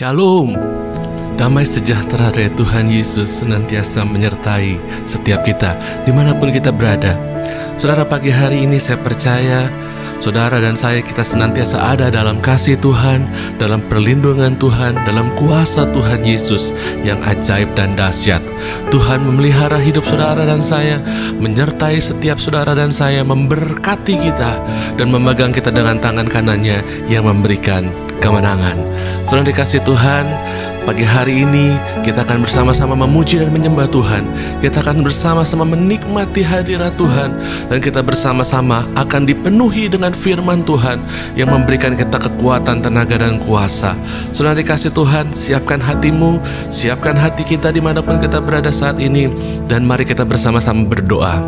Shalom. Damai sejahtera dari Tuhan Yesus senantiasa menyertai setiap kita dimanapun kita berada. Saudara, pagi hari ini saya percaya saudara dan saya kita senantiasa ada dalam kasih Tuhan, dalam perlindungan Tuhan, dalam kuasa Tuhan Yesus yang ajaib dan dahsyat. Tuhan memelihara hidup saudara dan saya, menyertai setiap saudara dan saya, memberkati kita dan memegang kita dengan tangan kanannya yang memberikan kemenangan. Saudara dikasih Tuhan, pagi hari ini kita akan bersama-sama memuji dan menyembah Tuhan. Kita akan bersama-sama menikmati hadirat Tuhan, dan kita bersama-sama akan dipenuhi dengan firman Tuhan yang memberikan kita kekuatan, tenaga, dan kuasa. Saudara dikasih Tuhan, siapkan hatimu, siapkan hati kita dimanapun kita berada saat ini, dan mari kita bersama-sama berdoa.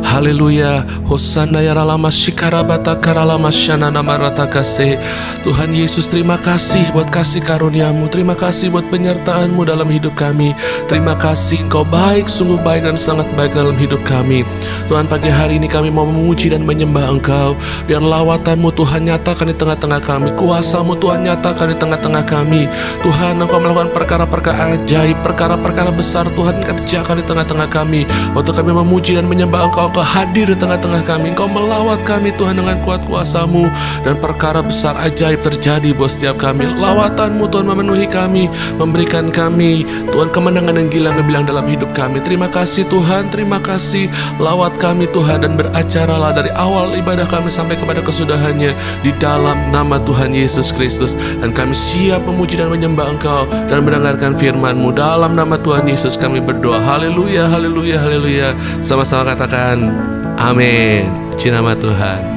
Haleluya. Hosana ya ralama shikarabata karalama shanana maratakase. Tuhan Yesus, terima kasih buat kasih karuniamu. Terima kasih buat penyertaanmu dalam hidup kami. Terima kasih, Engkau baik, sungguh baik dan sangat baik dalam hidup kami. Tuhan, pagi hari ini kami mau memuji dan menyembah Engkau. Dan lawatanmu Tuhan nyatakan di tengah-tengah kami. Kuasamu Tuhan nyatakan di tengah-tengah kami. Tuhan, Engkau melakukan perkara-perkara ajaib, perkara-perkara besar Tuhan kerjakan di tengah-tengah kami. Waktu kami memuji dan menyembah Engkau, Engkau hadir di tengah-tengah kami. Engkau melawat kami Tuhan dengan kuat kuasamu, dan perkara besar ajaib terjadi buat setiap kami. Lawatanmu Tuhan memenuhi kami, memberikan kami Tuhan kemenangan yang gilang-gilang dalam hidup kami. Terima kasih Tuhan, terima kasih. Lawat kami Tuhan, dan beracaralah dari awal ibadah kami sampai kepada kesudahannya di dalam nama Tuhan Yesus Kristus. Dan kami siap memuji dan menyembah Engkau dan mendengarkan firman-Mu. Dalam nama Tuhan Yesus kami berdoa. Haleluya, haleluya, haleluya. Sama-sama katakan amin. Puji nama Tuhan.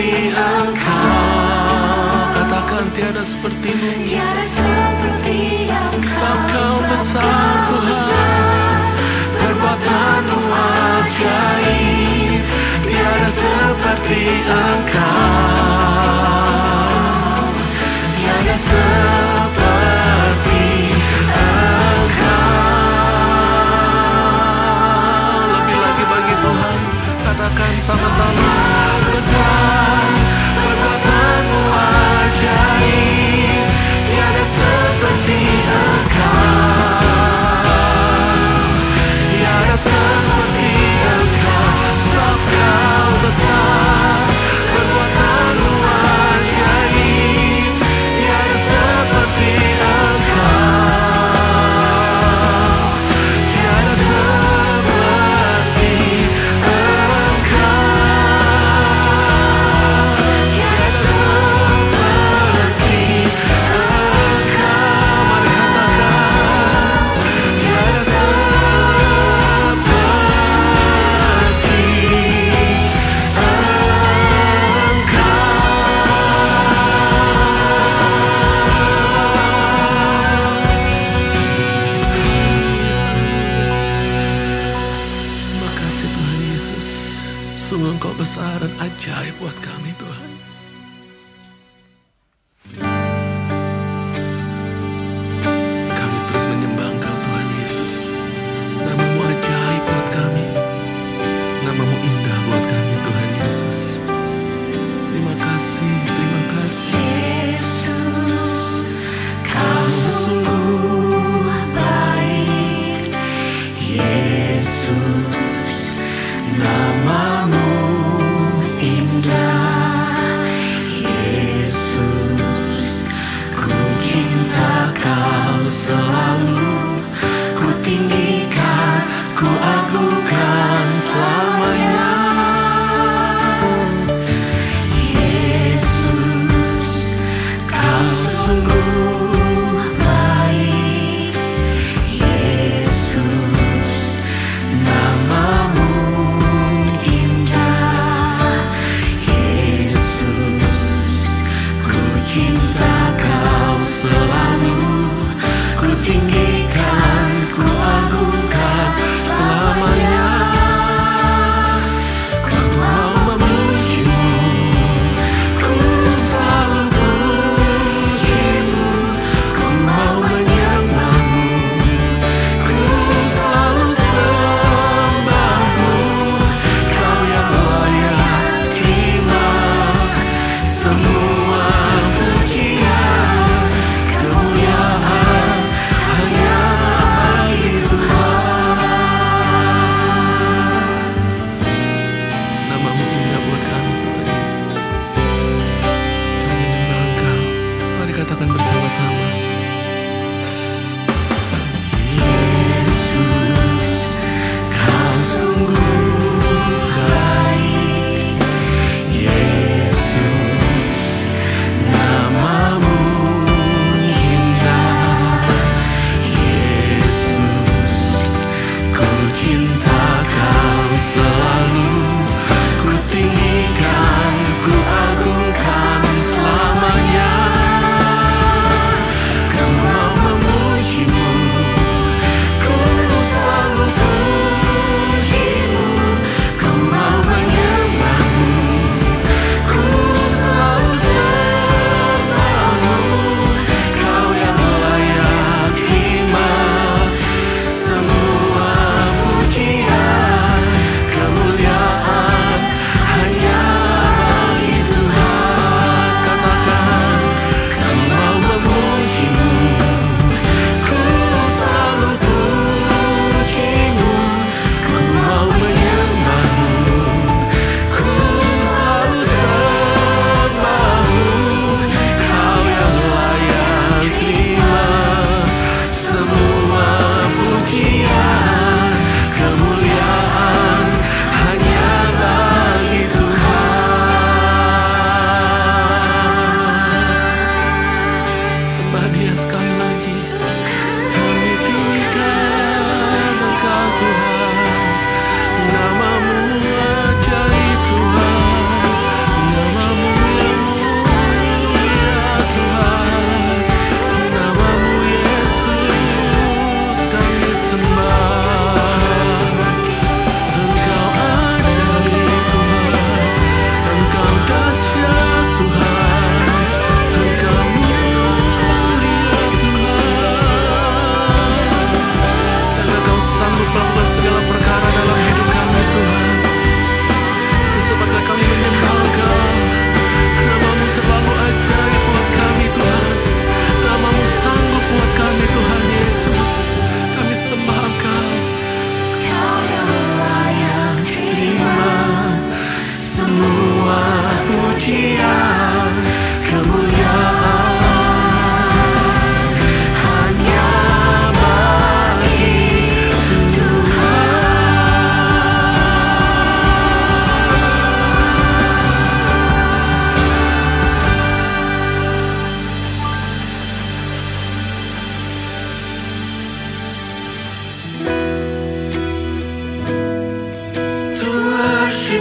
seperti Engkau. Katakan tiada sepertimu. Tiada seperti Engkau. Sebab Kau besar Tuhan, perbuatanmu ajaib. Tiada seperti Engkau. Tiada seperti Engkau. Lebih lagi bagi Tuhan, katakan sama-sama. Besar perbuatanmu ajaib. Tiada seperti Engkau. Tiada seperti Engkau. Sebab Kau besar, perbuatanmu ajaib. Tiada seperti Engkau. Tiada seperti Engkau.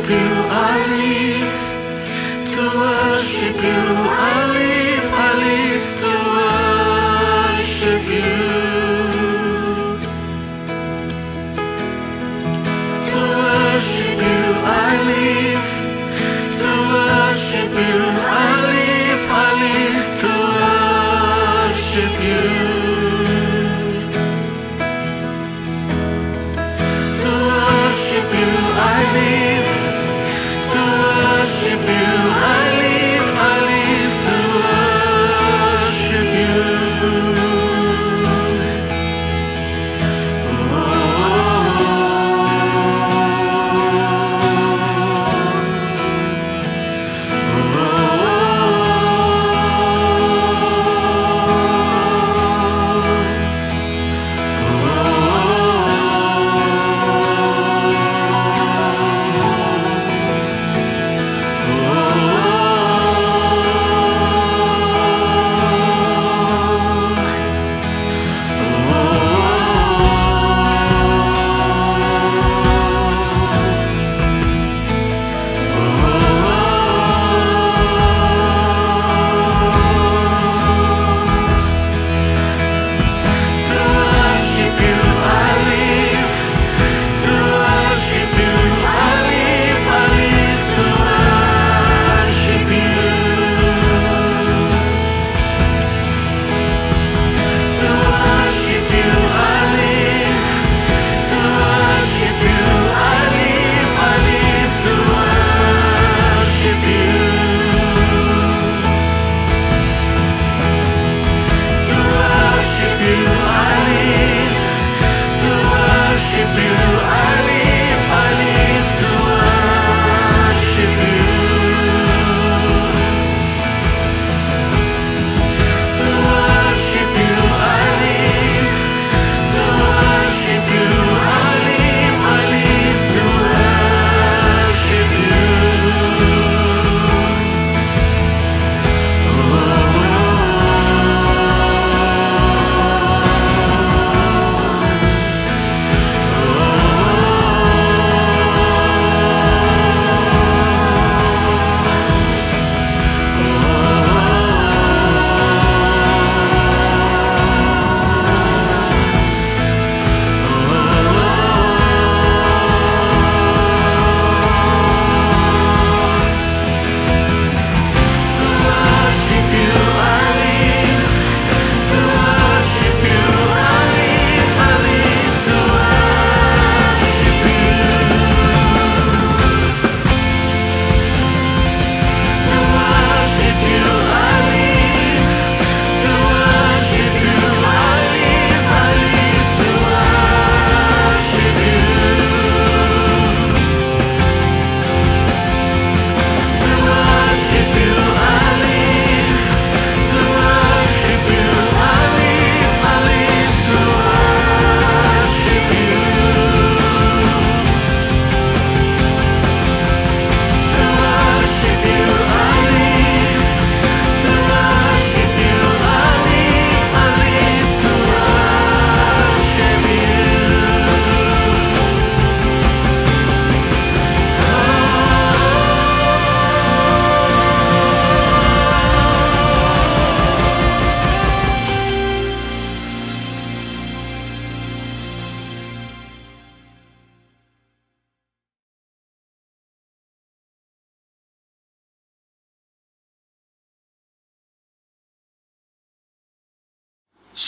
you, I live to worship you, I live to worship you. To worship you, I live to worship you, I live to worship you. To worship you, I live to worship you, I live to worship you.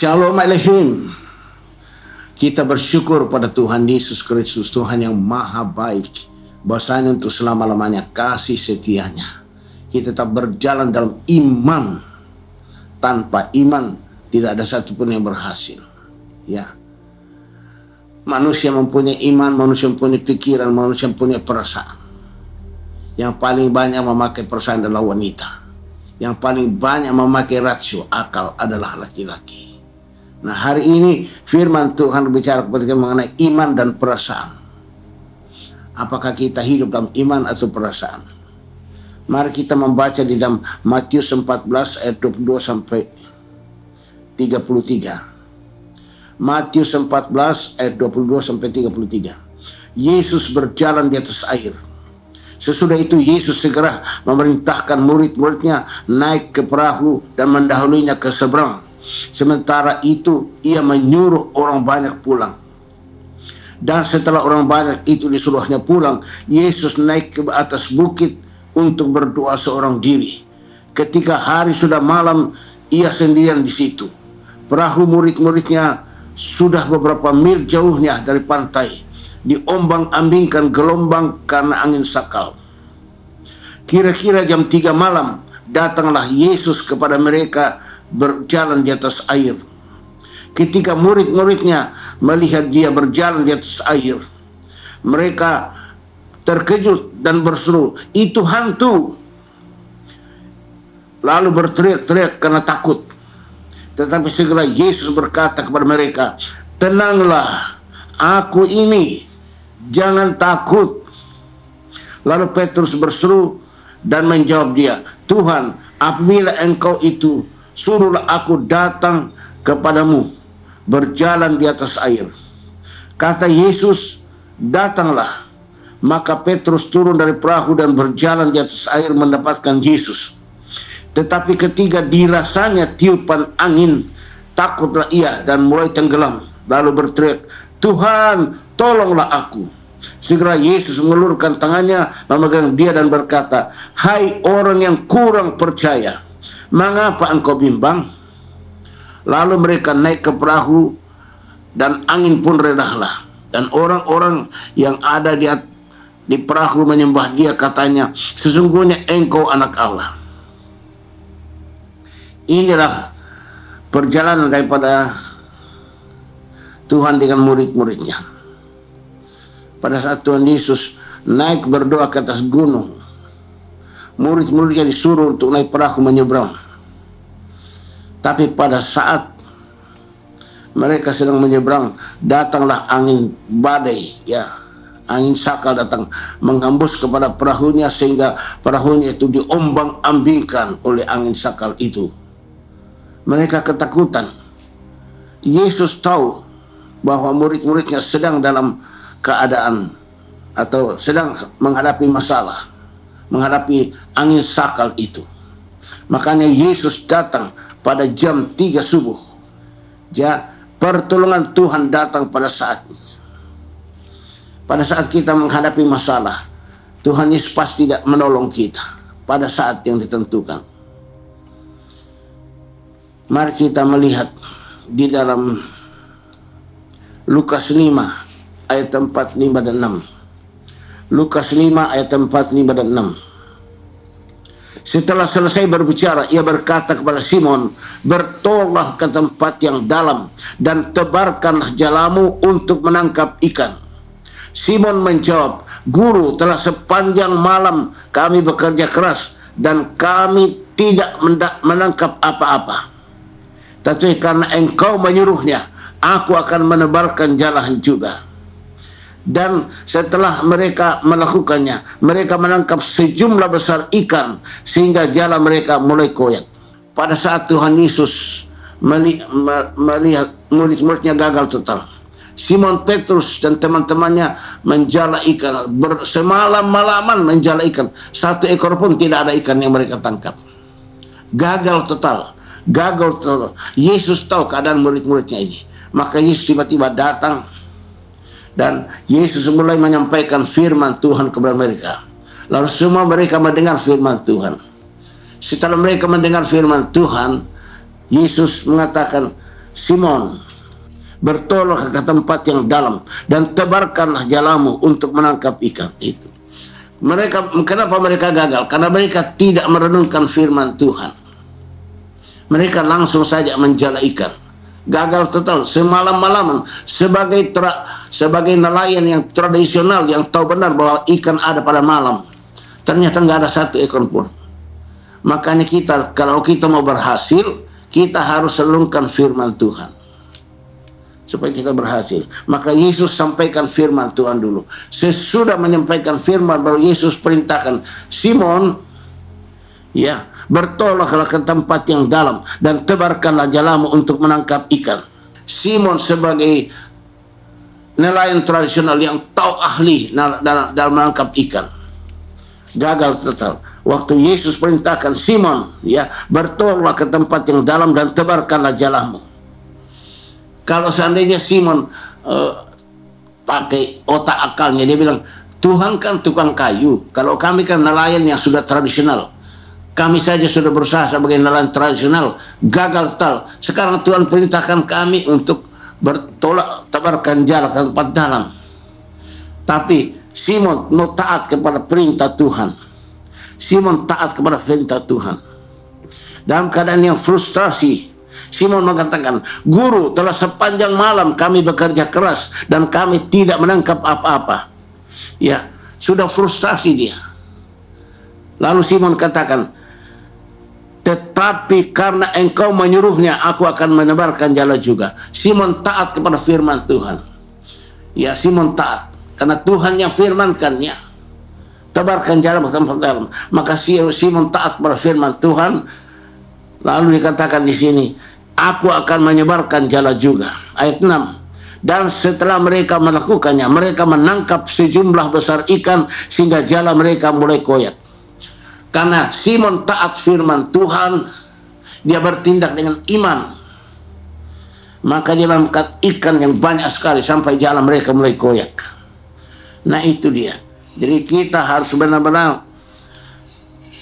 Shalom Aleichem. Kita bersyukur pada Tuhan Yesus Kristus, Tuhan yang maha baik, bahwasanya untuk selama-lamanya kasih setianya. Kita tetap berjalan dalam iman. Tanpa iman tidak ada satupun yang berhasil. Ya, manusia mempunyai iman, manusia mempunyai pikiran, manusia mempunyai perasaan. Yang paling banyak memakai perasaan adalah wanita. Yang paling banyak memakai rasio akal adalah laki-laki. Nah, hari ini firman Tuhan berbicara kepada kita mengenai iman dan perasaan. Apakah kita hidup dalam iman atau perasaan? Mari kita membaca di dalam Matius 14 ayat 22 sampai 33. Matius 14 ayat 22 sampai 33. Yesus berjalan di atas air. Sesudah itu Yesus segera memerintahkan murid-muridnya naik ke perahu dan mendahulunya ke seberang. Sementara itu ia menyuruh orang banyak pulang. Dan setelah orang banyak itu disuruhnya pulang, Yesus naik ke atas bukit untuk berdoa seorang diri. Ketika hari sudah malam, ia sendirian di situ. Perahu murid-muridnya sudah beberapa mil jauhnya dari pantai, diombang-ambingkan gelombang karena angin sakal. Kira-kira jam 3 malam, datanglah Yesus kepada mereka berjalan di atas air. Ketika murid-muridnya melihat dia berjalan di atas air, mereka terkejut dan berseru, "Itu hantu!" Lalu berteriak-teriak karena takut. Tetapi segera Yesus berkata kepada mereka, "Tenanglah, aku ini, jangan takut." Lalu Petrus berseru dan menjawab dia, "Tuhan, apabila Engkau itu, suruhlah aku datang kepadamu berjalan di atas air." Kata Yesus, "Datanglah." Maka Petrus turun dari perahu dan berjalan di atas air mendapatkan Yesus. Tetapi ketika dirasanya tiupan angin, takutlah ia dan mulai tenggelam. Lalu berteriak, "Tuhan, tolonglah aku." Segera Yesus mengulurkan tangannya, memegang dia dan berkata, "Hai orang yang kurang percaya, mengapa engkau bimbang?" Lalu mereka naik ke perahu dan angin pun redahlah. Dan orang-orang yang ada di perahu menyembah dia, katanya, "Sesungguhnya engkau anak Allah." Inilah perjalanan daripada Tuhan dengan murid-muridnya. Pada saat Tuhan Yesus naik berdoa ke atas gunung, murid-muridnya disuruh untuk naik perahu menyeberang. Tapi pada saat mereka sedang menyeberang, datanglah angin badai, angin sakal datang menghembus kepada perahunya, sehingga perahunya itu diombang-ambingkan oleh angin sakal itu. Mereka ketakutan. Yesus tahu bahwa murid-muridnya sedang dalam keadaan atau sedang menghadapi masalah, menghadapi angin sakal itu. Makanya Yesus datang pada jam 3 subuh. Pertolongan Tuhan datang pada saat ini. Pada saat kita menghadapi masalah, Tuhan Yesus pasti tidak menolong kita pada saat yang ditentukan. Mari kita melihat di dalam Lukas 5 ayat 4, 5 dan 6. Lukas 5 ayat 4, 5 dan 6. Setelah selesai berbicara, ia berkata kepada Simon, "Bertolaklah ke tempat yang dalam dan tebarkanlah jalamu untuk menangkap ikan." Simon menjawab, "Guru, telah sepanjang malam kami bekerja keras dan kami tidak menangkap apa-apa. Tapi karena engkau menyuruhnya, aku akan menebarkan jalan juga." Dan setelah mereka melakukannya, mereka menangkap sejumlah besar ikan sehingga jala mereka mulai koyak. Pada saat Tuhan Yesus melihat murid-muridnya gagal total, Simon Petrus dan teman-temannya menjala ikan, semalam-malaman menjala ikan. 1 ekor pun tidak ada ikan yang mereka tangkap. Gagal total. Yesus tahu keadaan murid-muridnya ini. Maka Yesus tiba-tiba datang dan Yesus mulai menyampaikan firman Tuhan kepada mereka. Lalu semua mereka mendengar firman Tuhan. Setelah mereka mendengar firman Tuhan, Yesus mengatakan, "Simon, bertolaklah ke tempat yang dalam dan tebarkanlah jalamu untuk menangkap ikan." Itu. Kenapa mereka gagal? Karena mereka tidak merenungkan firman Tuhan. Mereka langsung saja menjala ikan. Gagal total, semalam-malaman, sebagai nelayan yang tradisional yang tahu benar bahwa ikan ada pada malam, ternyata nggak ada 1 ekor pun. Makanya kalau kita mau berhasil, kita harus renungkan firman Tuhan supaya kita berhasil. Maka Yesus sampaikan firman Tuhan dulu. Sesudah menyampaikan firman, baru Yesus perintahkan, "Simon, bertolaklah ke tempat yang dalam dan tebarkanlah jalamu untuk menangkap ikan." Simon sebagai nelayan tradisional yang tahu ahli dalam menangkap ikan, gagal total. Waktu Yesus perintahkan Simon, ya, bertolaklah ke tempat yang dalam dan tebarkanlah jalamu. Kalau seandainya Simon pakai otak akalnya, dia bilang, Tuhan kan tukang kayu, kalau kami kan nelayan yang sudah tradisional. Kami saja sudah berusaha sebagai nelayan tradisional, gagal total. Sekarang Tuhan perintahkan kami untuk bertolak, tebarkan jala ke tempat dalam. Tapi Simon mau taat kepada perintah Tuhan. Simon taat kepada perintah Tuhan. Dalam keadaan yang frustrasi, Simon mengatakan, Guru, telah sepanjang malam kami bekerja keras dan kami tidak menangkap apa-apa. Ya, sudah frustasi dia. Lalu Simon katakan, tetapi karena engkau menyuruhnya, aku akan menebarkan jala juga. Simon taat kepada firman Tuhan. Ya, Simon taat karena Tuhan yang firmankan, ya, tebarkan jala ke tempat dalam. Maka Simon taat kepada firman Tuhan. Lalu dikatakan di sini, aku akan menyebarkan jala juga. Ayat 6. Dan setelah mereka melakukannya, mereka menangkap sejumlah besar ikan sehingga jala mereka mulai koyak. Karena Simon taat firman Tuhan, dia bertindak dengan iman, maka dia mengangkat ikan yang banyak sekali sampai jala mereka mulai koyak. Nah, itu dia. Jadi kita harus benar-benar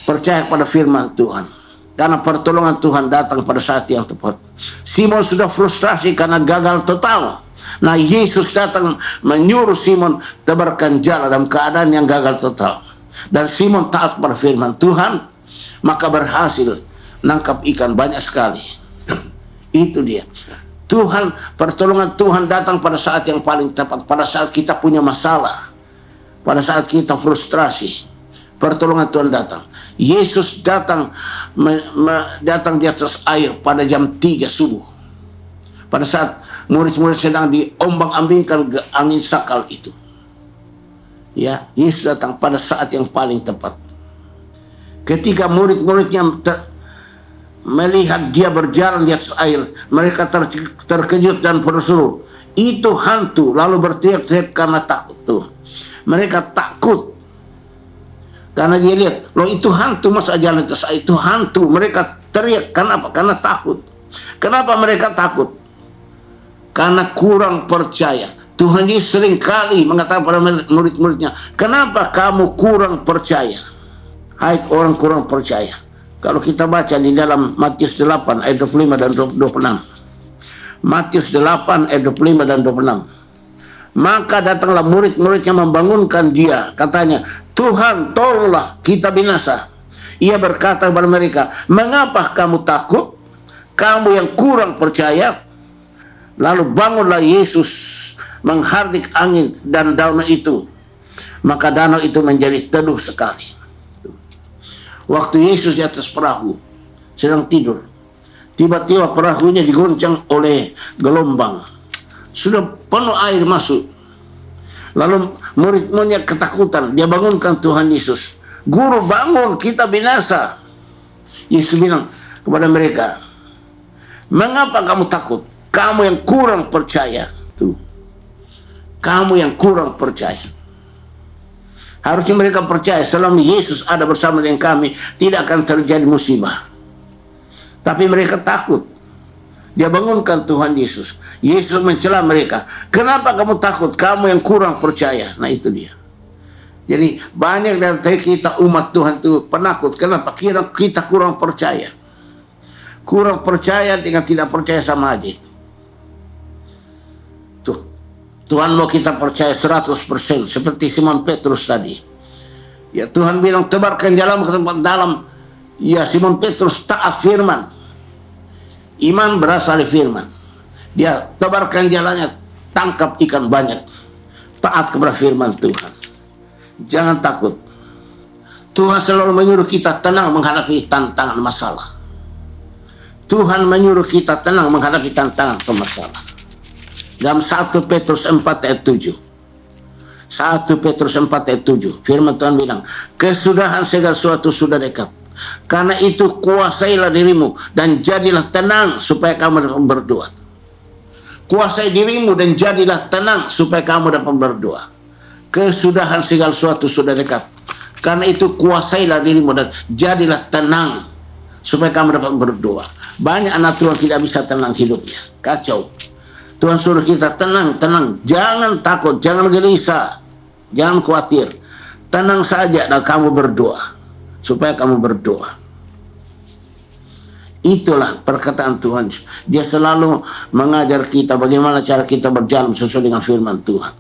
percaya pada firman Tuhan, karena pertolongan Tuhan datang pada saat yang tepat. Simon sudah frustrasi karena gagal total. Nah, Yesus datang menyuruh Simon tebarkan jala dalam keadaan yang gagal total. Dan Simon taat pada firman Tuhan, maka berhasil menangkap ikan banyak sekali. Itu dia. Tuhan, pertolongan Tuhan datang pada saat yang paling tepat, pada saat kita punya masalah, pada saat kita frustrasi. Pertolongan Tuhan datang. Yesus datang datang di atas air pada jam 3 subuh. Pada saat murid-murid sedang diombang-ambingkan angin sakal itu. Ya, Yesus datang pada saat yang paling tepat. Ketika murid-muridnya melihat dia berjalan di atas air, mereka terkejut dan berseru, itu hantu, lalu berteriak-teriak karena takut. Tuh, mereka takut karena dia lihat, loh itu hantu, masa jalan di atas air, itu hantu. Mereka teriak karena apa? Karena takut. Kenapa mereka takut? Karena kurang percaya. Tuhan Yesus sering kali mengatakan pada murid-muridnya, kenapa kamu kurang percaya? Hai orang kurang percaya. Kalau kita baca di dalam Matius 8 ayat 25 dan 26. Matius 8 ayat 25 dan 26. Maka datanglah murid-muridnya membangunkan dia. Katanya, Tuhan tolonglah kita binasa. Ia berkata kepada mereka, mengapa kamu takut? Kamu yang kurang percaya. Lalu bangunlah Yesus menghardik angin dan danau itu. Maka danau itu menjadi teduh sekali. Waktu Yesus di atas perahu sedang tidur, tiba-tiba perahunya digoncang oleh gelombang. Sudah penuh air masuk. Lalu murid-muridnya ketakutan. Dia bangunkan Tuhan Yesus. Guru, bangun, kita binasa. Yesus bilang kepada mereka, mengapa kamu takut? Kamu yang kurang percaya. Tuh, kamu yang kurang percaya. Harusnya mereka percaya selama Yesus ada bersama dengan kami, tidak akan terjadi musibah. Tapi mereka takut. Dia bangunkan Tuhan Yesus. Yesus mencela mereka. Kenapa kamu takut? Kamu yang kurang percaya. Nah, itu dia. Jadi banyak dari kita umat Tuhan itu penakut. Kenapa? Kira kita kurang percaya. Kurang percaya dengan tidak percaya sama aja itu. Tuhan mau kita percaya 100%, seperti Simon Petrus tadi. Ya, Tuhan bilang tebarkan jalamu ke tempat dalam. Ya, Simon Petrus taat firman. Iman berasal dari firman. Dia tebarkan jalannya, tangkap ikan banyak. Taat kepada firman Tuhan. Jangan takut. Tuhan selalu menyuruh kita tenang menghadapi tantangan masalah. Tuhan menyuruh kita tenang menghadapi tantangan masalah. Dalam 1 Petrus 4 ayat 7. 1 Petrus 4 ayat 7. Firman Tuhan bilang, kesudahan segala sesuatu sudah dekat. Karena itu kuasailah dirimu dan jadilah tenang supaya kamu dapat berdoa. Kuasai dirimu dan jadilah tenang supaya kamu dapat berdoa. Kesudahan segala sesuatu sudah dekat. Karena itu kuasailah dirimu dan jadilah tenang supaya kamu dapat berdoa. Banyak anak Tuhan tidak bisa tenang hidupnya, kacau. Tuhan suruh kita tenang, jangan takut, jangan gelisah, jangan khawatir. Tenang saja dan kamu berdoa, supaya kamu berdoa. Itulah perkataan Tuhan. Dia selalu mengajar kita bagaimana cara kita berjalan sesuai dengan firman Tuhan.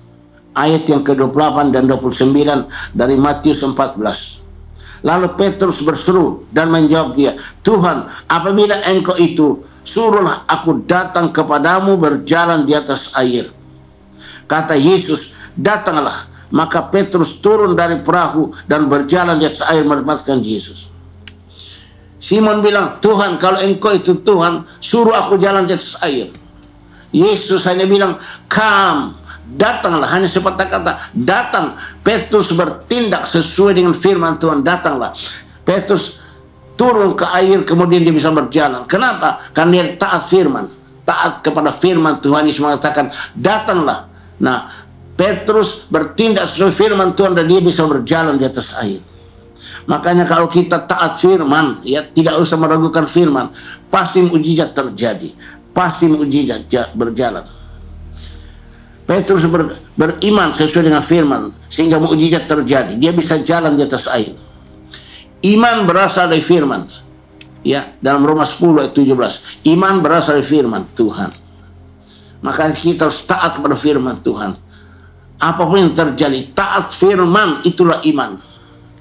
Ayat yang ke-28 dan 29 dari Matius 14. Lalu Petrus berseru dan menjawab dia, Tuhan, apabila engkau itu, suruhlah aku datang kepadamu berjalan di atas air. Kata Yesus, datanglah. Maka Petrus turun dari perahu dan berjalan di atas air melepaskan Yesus. Simon bilang, Tuhan, kalau engkau itu Tuhan, suruh aku jalan di atas air. Yesus hanya bilang, come, datanglah. Hanya sepatah kata, datang. Petrus bertindak sesuai dengan firman Tuhan, datanglah. Petrus turun ke air, kemudian dia bisa berjalan. Kenapa? Karena dia taat firman. Taat kepada firman Tuhan. Yesus mengatakan, datanglah. Nah, Petrus bertindak sesuai firman Tuhan dan dia bisa berjalan di atas air. Makanya kalau kita taat firman, ya tidak usah meragukan firman, pasti mukjizat terjadi, pasti mukjizat berjalan. Petrus beriman sesuai dengan firman sehingga mukjizat terjadi, dia bisa jalan di atas air. Iman berasal dari firman. Ya, dalam Roma 10 ayat 17, iman berasal dari firman Tuhan. Makanya kita harus taat kepada firman Tuhan. Apapun yang terjadi, taat firman itulah iman.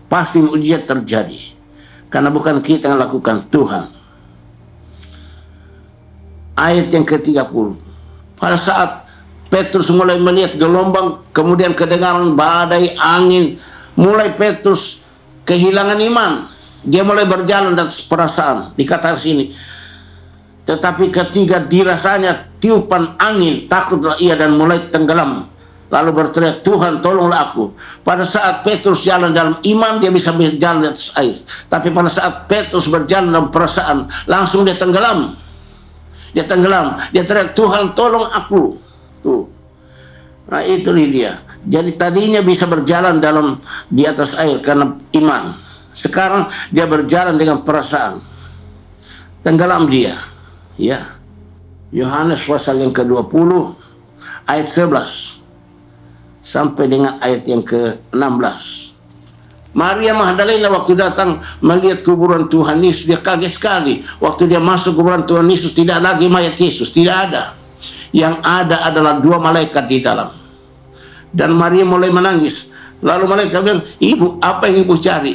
Pasti mukjizat terjadi. Karena bukan kita yang lakukan, Tuhan. Ayat yang ke-30. Pada saat Petrus mulai melihat gelombang, kemudian kedengaran badai, angin, mulai Petrus kehilangan iman. Dia mulai berjalan dan perasaan. Dikatakan sini. Tetapi ketika dirasanya tiupan angin, takutlah ia dan mulai tenggelam. Lalu berteriak, Tuhan tolonglah aku. Pada saat Petrus jalan dalam iman, dia bisa berjalan di atas air. Tapi pada saat Petrus berjalan dalam perasaan, langsung dia tenggelam. Dia tenggelam. Dia teriak, Tuhan tolong aku. Tuh. Nah itu dia. Jadi tadinya bisa berjalan di atas air karena iman. Sekarang dia berjalan dengan perasaan. Tenggelam dia. Ya. Yohanes pasal yang ke-20 ayat 11 sampai dengan ayat yang ke-16. Maria Magdalena waktu datang melihat kuburan Tuhan Yesus, dia kaget sekali. Waktu dia masuk kuburan Tuhan Yesus, tidak lagi mayat Yesus, tidak ada. Yang ada adalah 2 malaikat di dalam. Dan Maria mulai menangis. Lalu malaikat bilang, Ibu, apa yang ibu cari?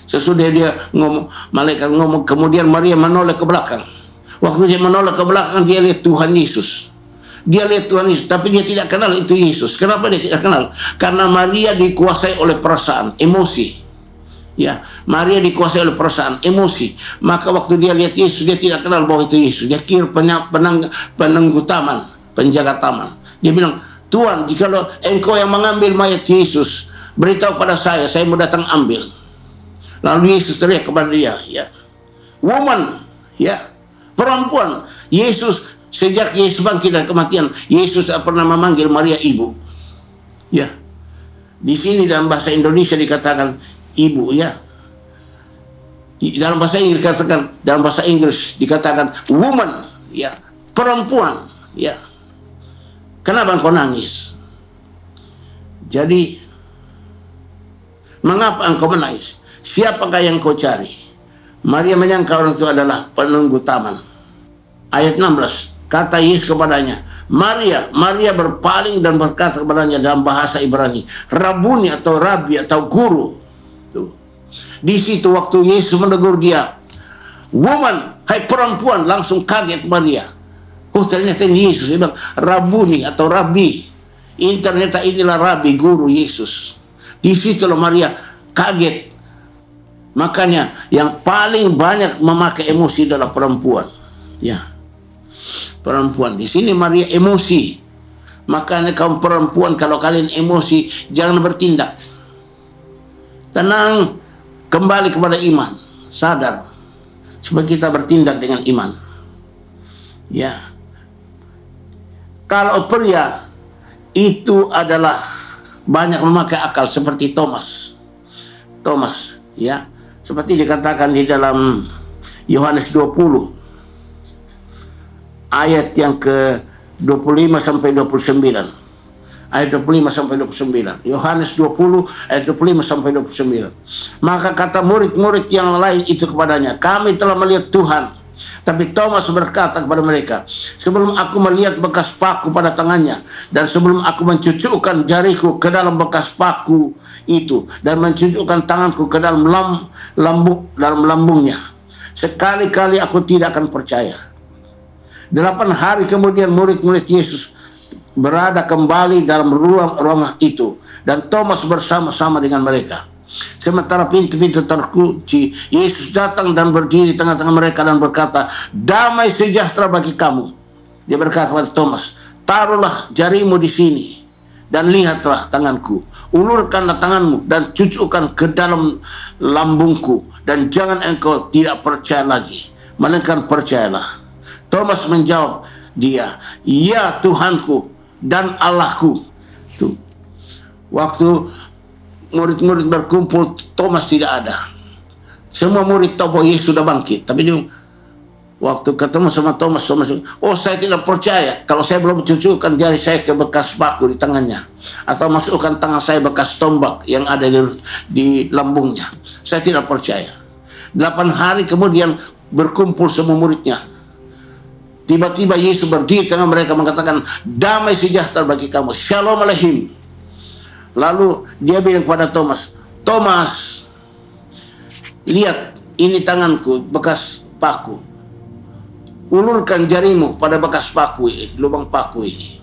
Sesudah dia ngomong, malaikat ngomong, kemudian Maria menoleh ke belakang. Waktu dia menoleh ke belakang, dia lihat Tuhan Yesus. Dia lihat Tuhan Yesus, tapi dia tidak kenal itu Yesus. Kenapa dia tidak kenal? Karena Maria dikuasai oleh perasaan, emosi. Ya, Maria dikuasai oleh perasaan, emosi. Maka waktu dia lihat Yesus, dia tidak kenal bahwa itu Yesus. Dia kira penunggu taman, penjaga taman. Dia bilang, Tuhan, jikalau engkau yang mengambil mayat Yesus, beritahu pada saya mau datang ambil. Lalu Yesus teriak kepada dia, ya, woman, ya, perempuan. Yesus, sejak Yesus bangkit dari kematian, Yesus tak pernah memanggil Maria ibu. Ya. Di sini dalam bahasa Indonesia dikatakan ibu, ya. Dalam bahasa Inggris dikatakan woman, ya, perempuan, ya. Kenapa engkau nangis? Jadi mengapa engkau menangis? Siapakah yang kau cari? Maria menyangka orang itu adalah penunggu taman. Ayat 16. Kata Yesus kepadanya, Maria. Maria berpaling dan berkata kepadanya dalam bahasa Ibrani, Rabuni atau Rabi atau Guru. Tuh. Di situ waktu Yesus menegur dia, woman, hai perempuan, langsung kaget Maria. Oh ternyata ini Yesus. Dia bilang Rabuni atau Rabi. Ini ternyata inilah Rabi, Guru Yesus. Di situ Maria kaget. Makanya yang paling banyak memakai emosi adalah perempuan. Ya. Perempuan. Di sini Maria emosi. Makanya kaum perempuan kalau kalian emosi jangan bertindak. Tenang, kembali kepada iman, sadar supaya kita bertindak dengan iman. Ya. Kalau pria itu adalah banyak memakai akal seperti Thomas. Thomas, ya. Seperti dikatakan di dalam Yohanes 20 ayat yang ke 25 sampai 29. Ayat 25 sampai 29. Yohanes 20 ayat 25 sampai 29. Maka kata murid-murid yang lain itu kepadanya, kami telah melihat Tuhan. Tapi Thomas berkata kepada mereka, sebelum aku melihat bekas paku pada tangannya, dan sebelum aku mencucukkan jariku ke dalam bekas paku itu, dan mencucukkan tanganku ke dalam lambungnya, sekali-kali aku tidak akan percaya. 8 hari kemudian murid-murid Yesus berada kembali dalam ruang itu, dan Thomas bersama-sama dengan mereka. Sementara pintu-pintu terkunci, Yesus datang dan berdiri di tengah-tengah mereka dan berkata, damai sejahtera bagi kamu. Dia berkata kepada Thomas, taruhlah jarimu di sini dan lihatlah tanganku, ulurkanlah tanganmu dan cucukkan ke dalam lambungku, dan jangan engkau tidak percaya lagi, melainkan percayalah. Thomas menjawab dia, ya Tuhanku dan Allahku. Tuh. Waktu murid-murid berkumpul, Thomas tidak ada. Semua murid tahu bahwa Yesus sudah bangkit. Tapi dia, waktu ketemu sama Thomas, oh saya tidak percaya kalau saya belum cucukkan jari saya ke bekas paku di tangannya, atau masukkan tangan saya bekas tombak yang ada di lambungnya. Saya tidak percaya. 8 hari kemudian berkumpul semua muridnya. Tiba-tiba Yesus berdiri tengah mereka mengatakan, damai sejahtera bagi kamu, shalom aleichem. Lalu dia bilang kepada Thomas, Thomas, lihat ini tanganku bekas paku, ulurkan jarimu pada bekas paku ini, lubang paku ini,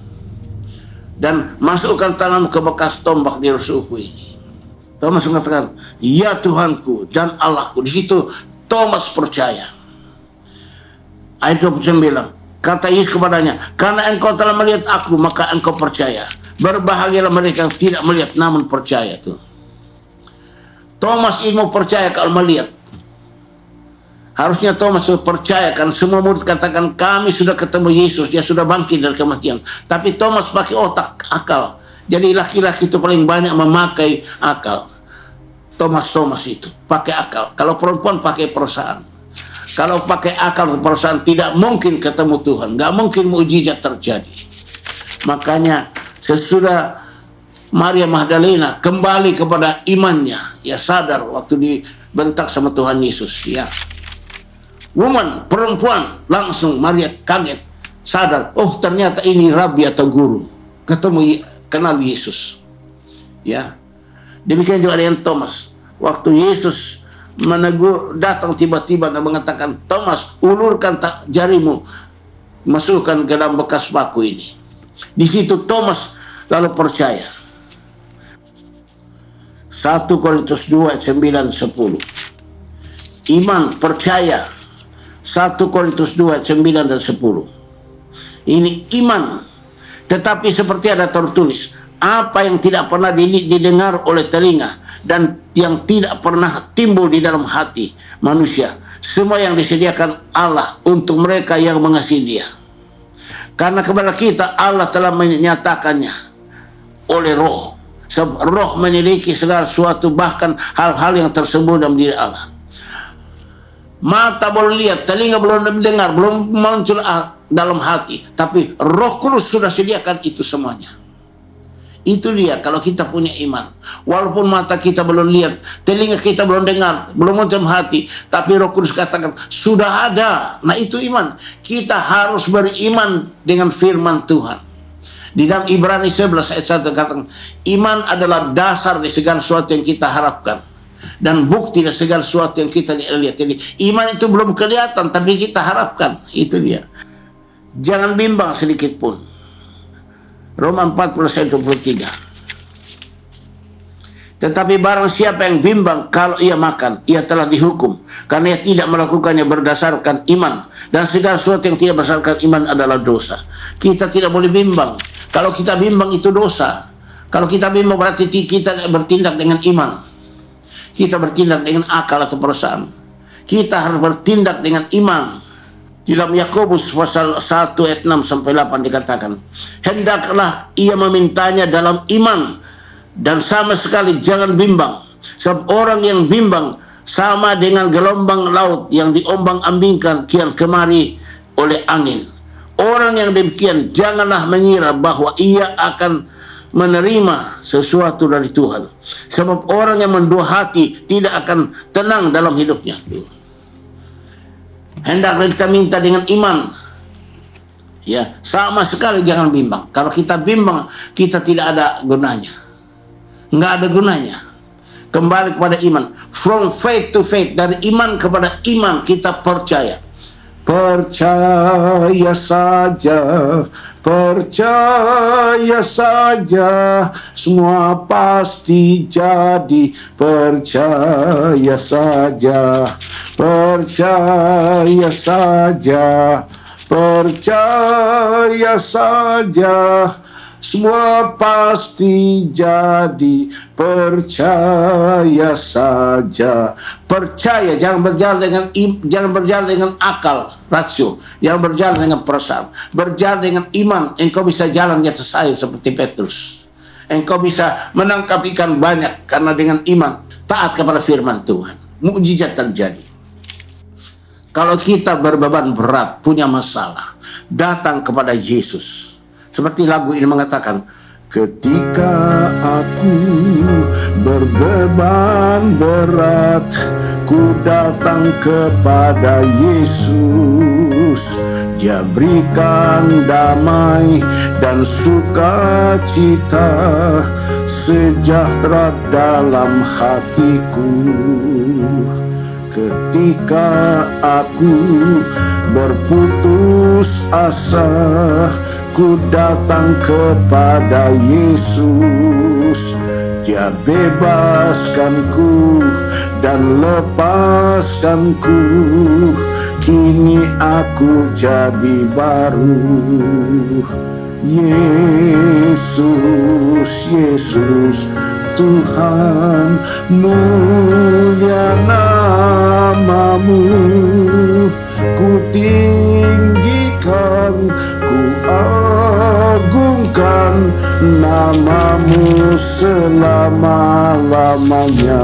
dan masukkan tanganmu ke bekas tombak di rusukku ini. Thomas mengatakan, ya Tuhanku dan Allahku. Di situ Thomas percaya. Ayat 29, kata Yesus kepadanya, karena engkau telah melihat aku, maka engkau percaya. Berbahagialah mereka yang tidak melihat namun percaya. Tuh. Thomas ini mau percaya kalau melihat. Harusnya Thomas percaya, kan semua murid katakan kami sudah ketemu Yesus, dia sudah bangkit dari kematian. Tapi Thomas pakai otak, akal. Jadi laki-laki itu paling banyak memakai akal. Thomas itu pakai akal. Kalau perempuan pakai perasaan. Kalau pakai akal perasaan tidak mungkin ketemu Tuhan, nggak mungkin mukjizat terjadi. Makanya sesudah Maria Magdalena kembali kepada imannya, ya sadar waktu dibentak sama Tuhan Yesus, ya. Woman, perempuan, langsung Maria kaget, sadar, oh ternyata ini Rabi atau guru, ketemu, kenal Yesus, ya. Demikian juga dengan Thomas, waktu Yesus menegur, datang tiba-tiba dan mengatakan, Thomas, ulurkan jarimu, masukkan ke dalam bekas paku ini. Di situ Thomas lalu percaya. 1 Korintus 2 ayat 9 10. Iman, percaya. 1 Korintus 2 ayat 9 dan 10. Ini iman. Tetapi seperti ada tertulis, apa yang tidak pernah didengar oleh telinga dan yang tidak pernah timbul di dalam hati manusia, semua yang disediakan Allah untuk mereka yang mengasihi Dia. Karena kepada kita Allah telah menyatakannya oleh Roh. Sebab Roh memiliki segala sesuatu, bahkan hal-hal yang tersembunyi dalam diri Allah. Mata belum lihat, telinga belum mendengar, belum muncul dalam hati, tapi Roh Kudus sudah sediakan itu semuanya. Itu dia kalau kita punya iman. Walaupun mata kita belum lihat, telinga kita belum dengar, belum muncul hati, tapi Roh Kudus katakan sudah ada. Nah itu iman. Kita harus beriman dengan firman Tuhan. Di dalam Ibrani 11 ayat 1 katakan, iman adalah dasar di segala sesuatu yang kita harapkan dan bukti dari segala sesuatu yang kita lihat. Jadi iman itu belum kelihatan tapi kita harapkan. Itu dia. Jangan bimbang sedikit pun. Roma 14:23. Tetapi barang siapa yang bimbang kalau ia makan, ia telah dihukum, karena ia tidak melakukannya berdasarkan iman, dan segala sesuatu yang tidak berdasarkan iman adalah dosa. Kita tidak boleh bimbang. Kalau kita bimbang itu dosa. Kalau kita bimbang berarti kita bertindak dengan iman. Kita bertindak dengan akal atau perasaan. Kita harus bertindak dengan iman. Di dalam Yakobus pasal 1 ayat 6 sampai 8 dikatakan, hendaklah ia memintanya dalam iman dan sama sekali jangan bimbang, Sebab orang yang bimbang sama dengan gelombang laut yang diombang-ambingkan kian kemari oleh angin. Orang yang demikian janganlah mengira bahwa ia akan menerima sesuatu dari Tuhan. Sebab orang yang mendua hati tidak akan tenang dalam hidupnya. Hendaklah kita minta dengan iman. Ya, sama sekali jangan bimbang. Kalau kita bimbang, kita tidak ada gunanya. Nggak ada gunanya. Kembali kepada iman. From faith to faith. Dari iman kepada iman kita percaya. Percaya saja, percaya saja, semua pasti jadi. Percaya saja, percaya saja, percaya saja, semua pasti jadi. Percaya saja. Percaya, jangan berjalan dengan akal, rasio, jangan berjalan dengan perasaan. Berjalan dengan iman, engkau bisa jalan di atas air seperti Petrus. Engkau bisa menangkap ikan banyak karena dengan iman taat kepada firman Tuhan. Mukjizat terjadi. Kalau kita berbeban berat, punya masalah, datang kepada Yesus. Seperti lagu ini mengatakan, ketika aku berbeban berat, ku datang kepada Yesus. Dia berikan damai dan sukacita, sejahtera dalam hatiku. Ketika aku berputus asa, ku datang kepada Yesus. Dia bebaskanku dan lepaskanku. Kini aku jadi baru. Yesus, Yesus, Tuhan, mulia namamu. Ku tinggikan, ku agungkan namamu selama-lamanya.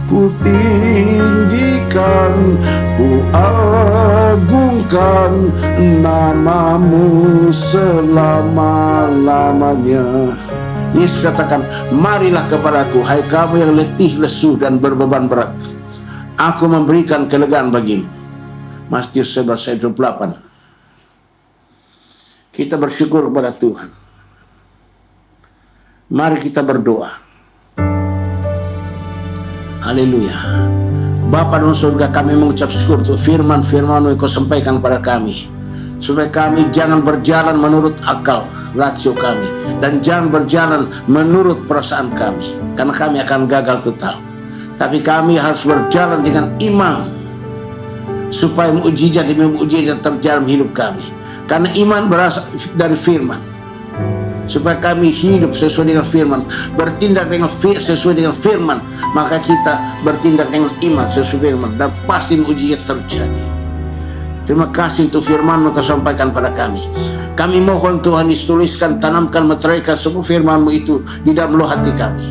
Ku tinggikan, ku agungkan namamu selama-lamanya. Yesus katakan, marilah kepadaku, hai kamu yang letih, lesu, dan berbeban berat. Aku memberikan kelegaan bagimu. Matius 11:28. Kita bersyukur kepada Tuhan. Mari kita berdoa. Haleluya. Bapa dalam surga, kami mengucap syukur untuk firman-firman-Mu yang Kau sampaikan kepada kami, supaya kami jangan berjalan menurut akal rasio kami, dan jangan berjalan menurut perasaan kami, karena kami akan gagal total. Tapi kami harus berjalan dengan iman, supaya mukjizat demi mukjizat terjadi dalam hidup kami. Karena iman berasal dari firman, supaya kami hidup sesuai dengan firman, bertindak sesuai dengan firman, maka kita bertindak dengan iman sesuai firman, dan pasti mukjizat terjadi. Terima kasih untuk firman-Mu Kau sampaikan pada kami. Kami mohon Tuhan, tuliskan, tanamkan, meteraikan semua firman-Mu itu di dalam lubuk hati kami.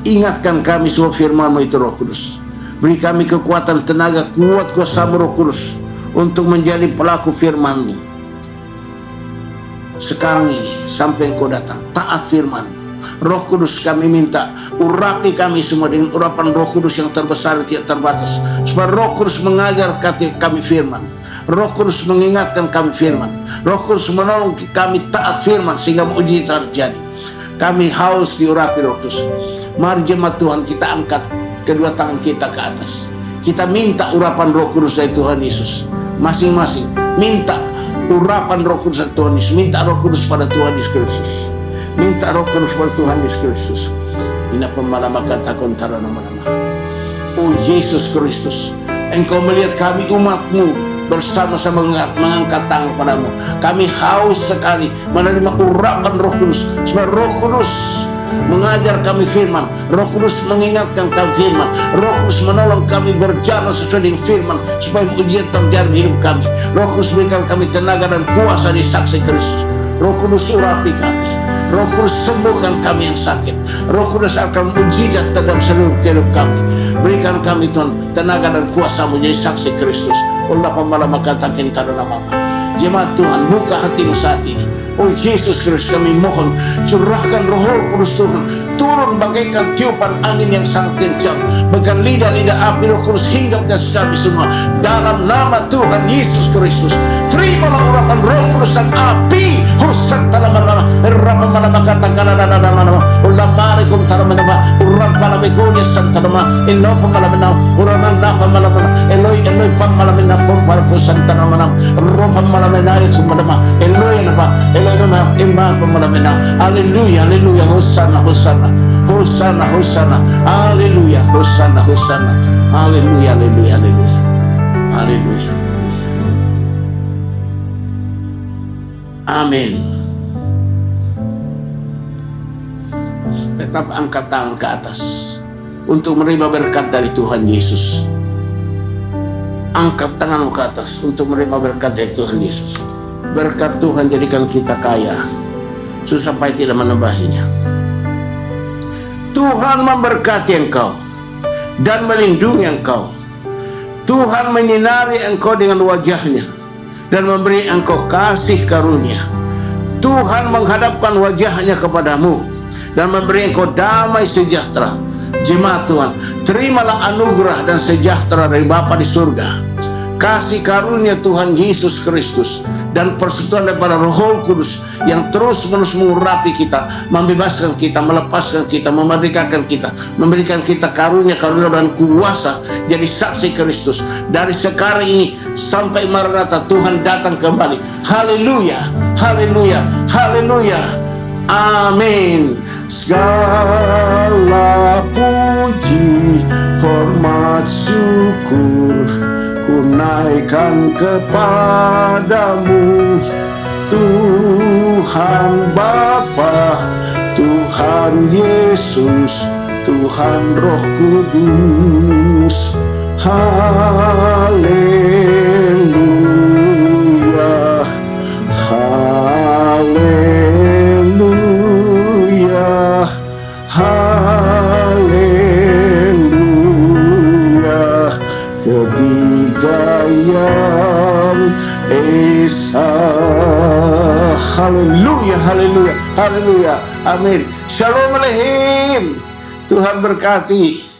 Ingatkan kami semua firman-Mu itu, Roh Kudus. Beri kami kekuatan, tenaga, kuat kuasa Roh Kudus untuk menjadi pelaku firman-Mu sekarang ini sampai Engkau datang. Taat firman-Mu. Roh Kudus, kami minta urapi kami semua dengan urapan Roh Kudus yang terbesar dan tidak terbatas, supaya Roh Kudus mengajar kami firman, Roh Kudus mengingatkan kami firman, Roh Kudus menolong kami taat firman sehingga mukjizat terjadi. Kami haus diurapi Roh Kudus. Mari jemaat Tuhan, kita angkat kedua tangan kita ke atas. Kita minta urapan Roh Kudus dari Tuhan Yesus. Masing-masing minta urapan Roh Kudus dari Tuhan Yesus. Minta Roh Kudus pada Tuhan Yesus Kristus. Minta Roh Kudus pada Tuhan Yesus Kristus. Ina pemalama kata kontara nama-nama. Oh Yesus Kristus, Engkau melihat kami umat-Mu bersama-sama mengangkat tangan padamu. Kami haus sekali menerima urapan Roh Kudus, supaya Roh Kudus mengajar kami firman, Roh Kudus mengingatkan kami firman, Roh Kudus menolong kami berjalan sesuai dengan firman, supaya mukjizat terjadi di hidup kami. Roh Kudus berikan kami tenaga dan kuasa di saksi Kristus. Roh Kudus urapi kami, Roh Kudus sembuhkan kami yang sakit. Roh Kudus akan mujizat dalam seluruh kehidupan kami. Berikan kami Tuhan tenaga dan kuasa menjadi saksi Kristus. Allah pemalam katakan tada nama. Jemaat Tuhan, buka hatimu saat ini. Oh Yesus Kristus, kami mohon curahkan Roh Kudus Tuhan, turun bagaikan tiupan angin yang sangat kencang, bahkan lidah-lidah api Roh Kudus hingga ke kami semua dalam nama Tuhan Yesus Kristus. Terimalah urapan Roh Kudus dan api. Hosan talaman rapa malama katakan nama ulamarekum talamanama urapa lamekonya santanama enofa malamena uraman nafa malamena Eloi pamalamena pomparko santanama ropa malamena sumadama Eloi nama imah pamalamena. Haleluya, haleluya, hosana, hosana, hosana, hosana, haleluya, hosana, hosana, haleluya, haleluya, haleluya, haleluya. Amin. Tetap angkat tangan ke atas untuk menerima berkat dari Tuhan Yesus. Angkat tanganmu ke atas untuk menerima berkat dari Tuhan Yesus. Berkat Tuhan jadikan kita kaya, sampai tidak menambahinya. Tuhan memberkati engkau dan melindungi engkau. Tuhan menyinari engkau dengan wajahnya dan memberi engkau kasih karunia. Tuhan menghadapkan wajahnya kepadamu dan memberi engkau damai sejahtera. Jemaat Tuhan, terimalah anugerah dan sejahtera dari Bapa di surga, kasih karunia Tuhan Yesus Kristus, dan persekutuan daripada Roh Kudus yang terus-menerus mengurapi kita, membebaskan kita, melepaskan kita, memerdekakan kita, memberikan kita karunia-karunia dan kuasa jadi saksi Kristus. Dari sekarang ini sampai Maranatha, Tuhan datang kembali. Haleluya, haleluya, haleluya. Amin. Segala puji, hormat, syukur ku naikkan kepadamu, Tuhan Bapa, Tuhan Yesus, Tuhan Roh Kudus. Haleluya, haleluya, haleluya. Kedikayaan Esa. Haleluya, haleluya, haleluya. Amin. Shalom Alehim. Tuhan berkati.